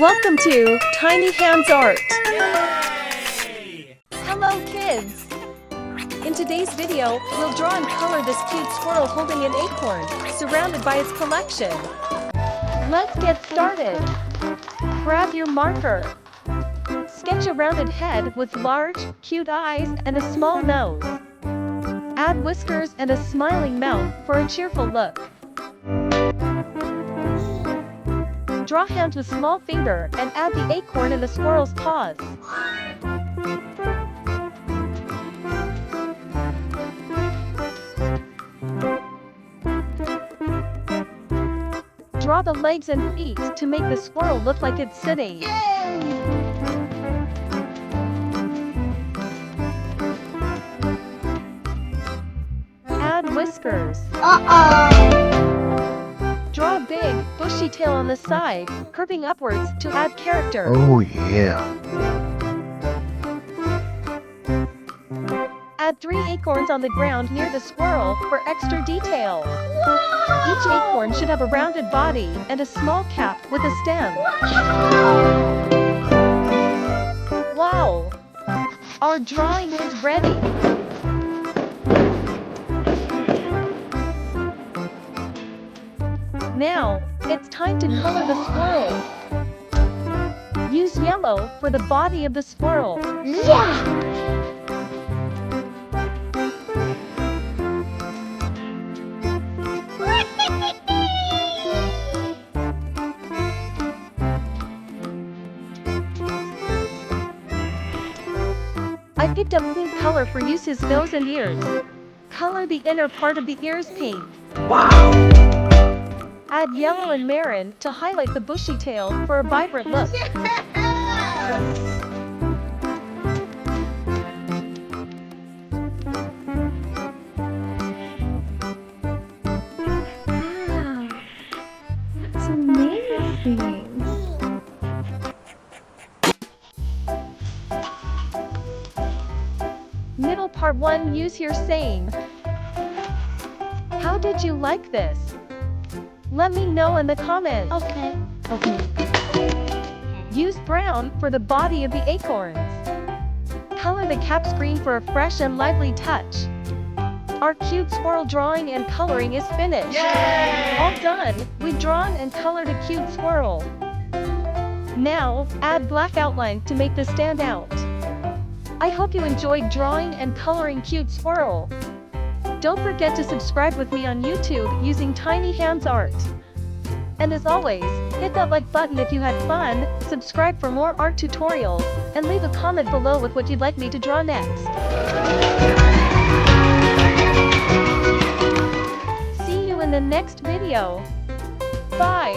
Welcome to Tiny Hands Art. Yay! Hello kids! In today's video, we'll draw and color this cute squirrel holding an acorn, surrounded by its collection. Let's get started. Grab your marker. Sketch a rounded head with large, cute eyes and a small nose. Add whiskers and a smiling mouth for a cheerful look. Draw hands with small finger and add the acorn and the squirrel's paws. Draw the legs and feet to make the squirrel look like it's sitting. Add whiskers. Draw a big, bushy tail on the side, curving upwards to add character. Oh yeah. Add 3 acorns on the ground near the squirrel for extra detail. Each acorn should have a rounded body and a small cap with a stem. Wow! Our drawing is ready. Now, it's time to color the squirrel. Use yellow for the body of the squirrel. I picked up pink color for use his nose and ears. Color the inner part of the ears pink. Wow. Add yellow and maroon to highlight the bushy tail for a vibrant look. Wow, that's amazing. Middle part 1, use your saying. How did you like this? Let me know in the comments. Okay. Use brown for the body of the acorns. Color the caps green for a fresh and lively touch. Our cute squirrel drawing and coloring is finished. Yay! All done. We've drawn and colored a cute squirrel. Now, add black outline to make this stand out. I hope you enjoyed drawing and coloring cute squirrel. Don't forget to subscribe with me on YouTube using Tiny Hands Art. And as always, hit that like button if you had fun, subscribe for more art tutorials, and leave a comment below with what you'd like me to draw next. See you in the next video. Bye!